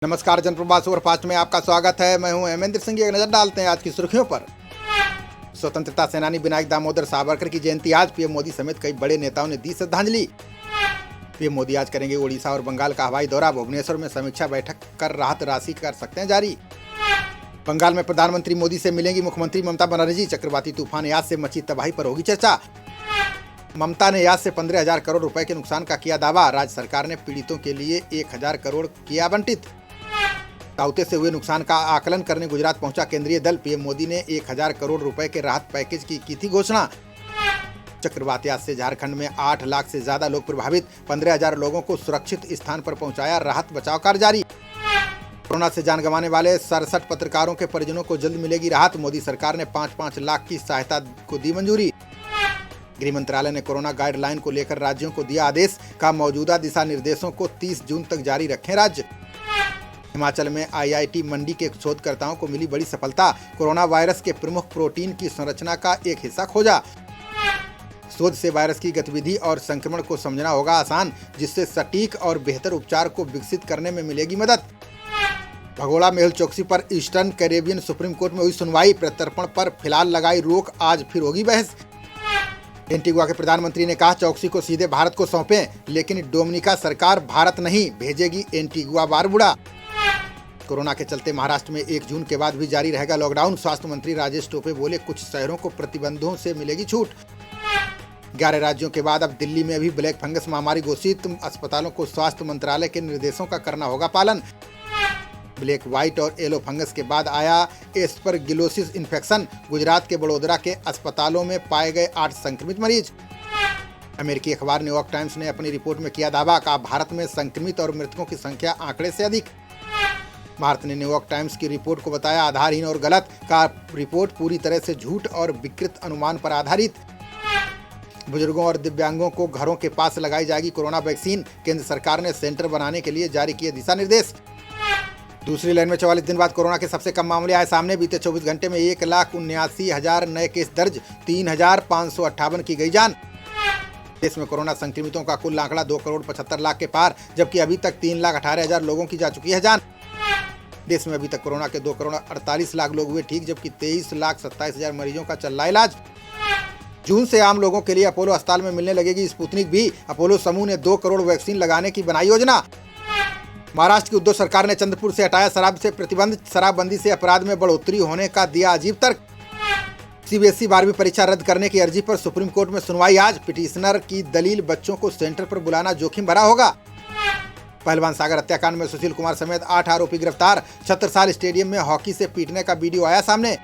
नमस्कार, जनप्रवास सुपरफास्ट में आपका स्वागत है। मैं हूं हेमेंद्र सिंह। एक नजर डालते हैं आज की सुर्खियों पर। स्वतंत्रता सेनानी विनायक दामोदर सावरकर की जयंती आज। पीएम मोदी समेत कई बड़े नेताओं ने दी श्रद्धांजलि। पीएम मोदी आज करेंगे ओडिशा और बंगाल का हवाई दौरा। भुवनेश्वर में समीक्षा बैठक कर राहत राशि कर सकते हैं जारी। बंगाल में प्रधानमंत्री मोदी से मिलेंगी मुख्यमंत्री ममता बनर्जी। चक्रवाती तूफान यास से मची तबाही पर होगी चर्चा। ममता ने यास से 15,000 करोड़ रुपए के नुकसान का किया दावा। राज्य सरकार ने पीड़ितों के लिए 1,000 करोड़ किया आवंटित। ताउते से हुए नुकसान का आकलन करने गुजरात पहुंचा केंद्रीय दल। पीएम मोदी ने 1,000 करोड़ रुपए के राहत पैकेज की थी घोषणा। चक्रवात यास से झारखंड में 8 लाख से ज्यादा लोग प्रभावित। 15,000 लोगों को सुरक्षित स्थान पर पहुंचाया। राहत बचाव कार्य जारी। कोरोना से जान गंवाने वाले 67 पत्रकारों के परिजनों को जल्द मिलेगी राहत। मोदी सरकार ने 5-5 लाख की सहायता को दी मंजूरी। गृह मंत्रालय ने कोरोना गाइडलाइन को लेकर राज्यों को दिया आदेश। का मौजूदा दिशा निर्देशों को 30 जून तक जारी रखें राज्य। हिमाचल में आईआईटी मंडी के शोधकर्ताओं को मिली बड़ी सफलता। कोरोना वायरस के प्रमुख प्रोटीन की संरचना का एक हिस्सा खोजा। शोध से वायरस की गतिविधि और संक्रमण को समझना होगा आसान, जिससे सटीक और बेहतर उपचार को विकसित करने में मिलेगी मदद। भगोड़ा मेहुल चौकसी पर ईस्टर्न कैरेबियन सुप्रीम कोर्ट में हुई सुनवाई। प्रत्यर्पण पर फिलहाल लगाई रोक, आज फिर होगी बहस। एंटीगुआ के प्रधानमंत्री ने कहा चौकसी को सीधे भारत को सौंपें, लेकिन डोमिनिका सरकार भारत नहीं भेजेगी एंटीगुआ बारबुडा। कोरोना के चलते महाराष्ट्र में 1 जून के बाद भी जारी रहेगा लॉकडाउन। स्वास्थ्य मंत्री राजेश टोपे बोले कुछ शहरों को प्रतिबंधों से मिलेगी छूट। 11 राज्यों के बाद अब दिल्ली में भी ब्लैक फंगस महामारी घोषित। अस्पतालों को स्वास्थ्य मंत्रालय के निर्देशों का करना होगा पालन। ब्लैक, व्हाइट और येलो फंगस के बाद आया एस्परगिलोसिस इन्फेक्शन। गुजरात के बड़ोदरा के अस्पतालों में पाए गए 8 संक्रमित मरीज। अमेरिकी अखबार न्यूयॉर्क टाइम्स ने अपनी रिपोर्ट में किया दावा, कहा भारत में संक्रमित और मृतकों की संख्या आंकड़े से अधिक। भारत ने न्यूयॉर्क टाइम्स की रिपोर्ट को बताया आधारहीन और गलत। का रिपोर्ट पूरी तरह से झूठ और विकृत अनुमान पर आधारित। बुजुर्गों और दिव्यांगों को घरों के पास लगाई जाएगी कोरोना वैक्सीन। केंद्र सरकार ने सेंटर बनाने के लिए जारी किए दिशा निर्देश। दूसरी लाइन में 44 दिन बाद कोरोना के सबसे कम मामले आए सामने। बीते 24 घंटे में 1,79,000 नए केस दर्ज। 3,558 की गई जान। देश में कोरोना संक्रमितों का कुल आंकड़ा 2,75,00,000 के पार, जबकि अभी तक 3,18,000 लोगों की जा चुकी है जान। देश में अभी तक कोरोना के 2,48,00,000 लोग हुए ठीक, जबकि 23,27,000 मरीजों का चल रहा इलाज। जून से आम लोगों के लिए अपोलो अस्पताल में मिलने लगेगी स्पुतनिक भी। अपोलो समूह ने 2 करोड़ वैक्सीन लगाने की बनाई योजना। महाराष्ट्र की उद्धव सरकार ने चंद्रपुर से हटाया शराब से प्रतिबंध। शराबबंदी से अपराध में बढ़ोतरी होने का दिया अजीब तर्क। सीबीएसई 12वीं परीक्षा रद्द करने की अर्जी पर सुप्रीम कोर्ट में सुनवाई आज। पिटिशनर की दलील बच्चों को सेंटर पर बुलाना जोखिम भरा होगा। पहलवान सागर हत्याकांड में सुशील कुमार समेत 8 आरोपी गिरफ्तार। छत्रसाल स्टेडियम में हॉकी से पीटने का वीडियो आया सामने।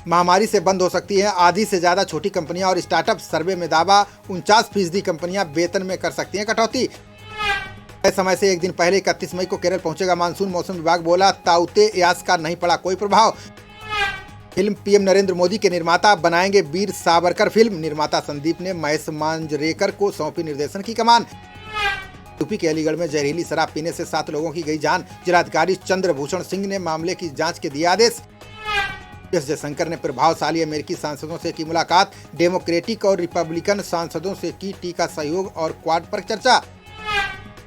महामारी से बंद हो सकती है आधी से ज्यादा छोटी कंपनियां और स्टार्टअप। सर्वे में दावा 49% कंपनियां वेतन में कर सकती हैं कटौती। तय समय से एक दिन पहले 31 मई को केरल पहुंचेगा मानसून। मौसम विभाग बोला ताउते यास का नहीं पड़ा कोई प्रभाव। फिल्म पीएम नरेंद्र मोदी के निर्माता बनाएंगे वीर सावरकर फिल्म। निर्माता संदीप ने महेश मांजरेकर को सौंपी निर्देशन की कमान। यूपी के अलीगढ़ में जहरीली शराब पीने से 7 लोगों की गई जान। जिलाधिकारी चंद्रभूषण सिंह ने मामले की जांच के दिए आदेश। एस जयशंकर ने प्रभावशाली अमेरिकी सांसदों से की मुलाकात। डेमोक्रेटिक और रिपब्लिकन सांसदों से की टीका सहयोग और क्वाड पर चर्चा।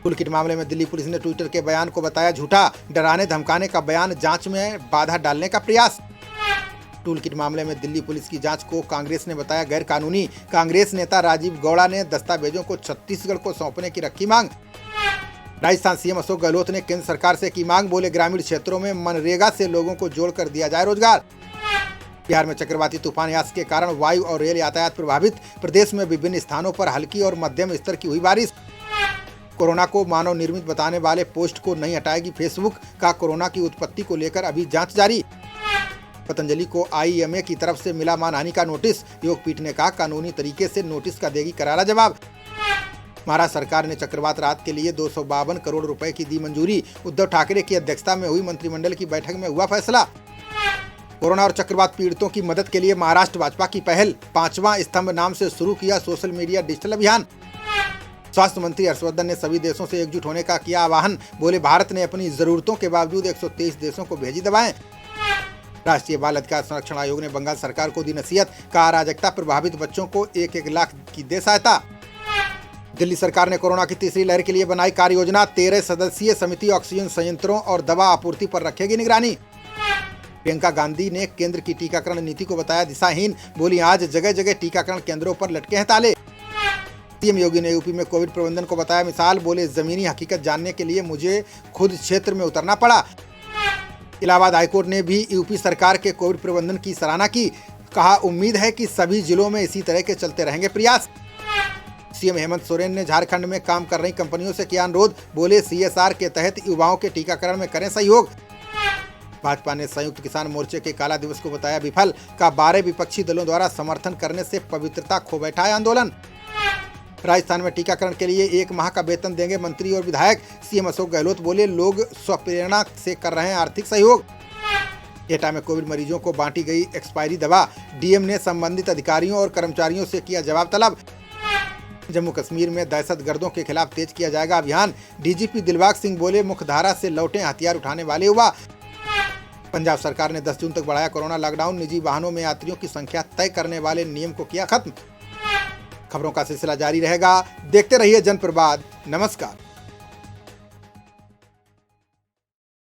टूल किट मामले में दिल्ली पुलिस ने ट्विटर के बयान को बताया झूठा। डराने धमकाने का बयान, जांच में बाधा डालने का प्रयास। टूल किट मामले में दिल्ली पुलिस की जांच को कांग्रेस ने बताया गैर कानूनी। कांग्रेस नेता राजीव गौड़ा ने दस्तावेजों को छत्तीसगढ़ को सौंपने की रखी मांग। राजस्थान सीएम अशोक गहलोत ने केंद्र सरकार से की मांग। बोले ग्रामीण क्षेत्रों में मनरेगा से लोगों को जोड़कर दिया जाए रोजगार। बिहार में चक्रवाती तूफान यास के कारण वायु और रेल यातायात प्रभावित। प्रदेश में विभिन्न स्थानों पर हल्की और मध्यम स्तर की हुई बारिश। कोरोना को मानव निर्मित बताने वाले पोस्ट को नहीं हटाएगी फेसबुक। का कोरोना की उत्पत्ति को लेकर अभी जांच जारी। पतंजलि को आईएमए की तरफ से मिला मानहानि का नोटिस। योगपीठ ने कहा कानूनी तरीके से नोटिस का देगी करारा जवाब। महाराष्ट्र सरकार ने चक्रवात राहत के लिए 252 करोड़ रुपए की दी मंजूरी। उद्धव ठाकरे की अध्यक्षता में हुई मंत्रिमंडल की बैठक में हुआ फैसला। कोरोना और चक्रवात पीड़ितों की मदद के लिए महाराष्ट्र भाजपा की पहल। 5वां स्तंभ नाम से शुरू किया सोशल मीडिया डिजिटल अभियान। स्वास्थ्य मंत्री हर्षवर्धन ने सभी देशों से एकजुट होने का किया आह्वान। बोले भारत ने अपनी जरूरतों के बावजूद 123 देशों को भेजी दवाएं। राष्ट्रीय बाल अधिकार संरक्षण आयोग ने बंगाल सरकार को दी नसीहत। कहा अराजकता प्रभावित बच्चों को 1-1 लाख की दे सहायता। दिल्ली सरकार ने कोरोना की तीसरी लहर के लिए बनाई कार्य योजना। 13 सदस्यीय समिति ऑक्सीजन संयंत्रों और दवा आपूर्ति पर रखेगी निगरानी। प्रियंका गांधी ने केंद्र की टीकाकरण नीति को बताया दिशाहीन। बोली, आज जगह जगह टीकाकरण केंद्रों पर लटके हैं ताले। सीएम योगी ने यूपी में कोविड प्रबंधन को बताया मिसाल। बोले, जमीनी हकीकत जानने के लिए मुझे खुद क्षेत्र में उतरना पड़ा। इलाहाबाद हाईकोर्ट ने भी यूपी सरकार के कोविड प्रबंधन की सराहना की। कहा, उम्मीद है कि सभी जिलों में इसी तरह के चलते रहेंगे प्रयास। सीएम हेमंत सोरेन ने झारखंड में काम कर रही कंपनियों से किया अनुरोध। बोले, सीएसआर के तहत युवाओं के टीकाकरण में करें सहयोग। भाजपा ने संयुक्त किसान मोर्चे के काला दिवस को बताया विफल। का 12 विपक्षी दलों द्वारा समर्थन करने से पवित्रता खो बैठा है आंदोलन। राजस्थान में टीकाकरण के लिए 1 माह का वेतन देंगे मंत्री और विधायक। सीएम अशोक गहलोत बोले, लोग स्वप्रेरणा से कर रहे हैं आर्थिक सहयोग। एटा में कोविड मरीजों को बांटी गई एक्सपायरी दवा। डीएम ने संबंधित अधिकारियों और कर्मचारियों से किया जवाब तलब। जम्मू कश्मीर में दहशतगर्दों के खिलाफ तेज किया जाएगा अभियान। डीजीपी दिलबाग सिंह बोले, मुख्यधारा से लौटे हथियार उठाने वाले युवा। पंजाब सरकार ने 10 जून तक बढ़ाया कोरोना लॉकडाउन। निजी वाहनों में यात्रियों की संख्या तय करने वाले नियम को किया खत्म। खबरों का सिलसिला जारी रहेगा, देखते रहिए जनप्रवाद। नमस्कार।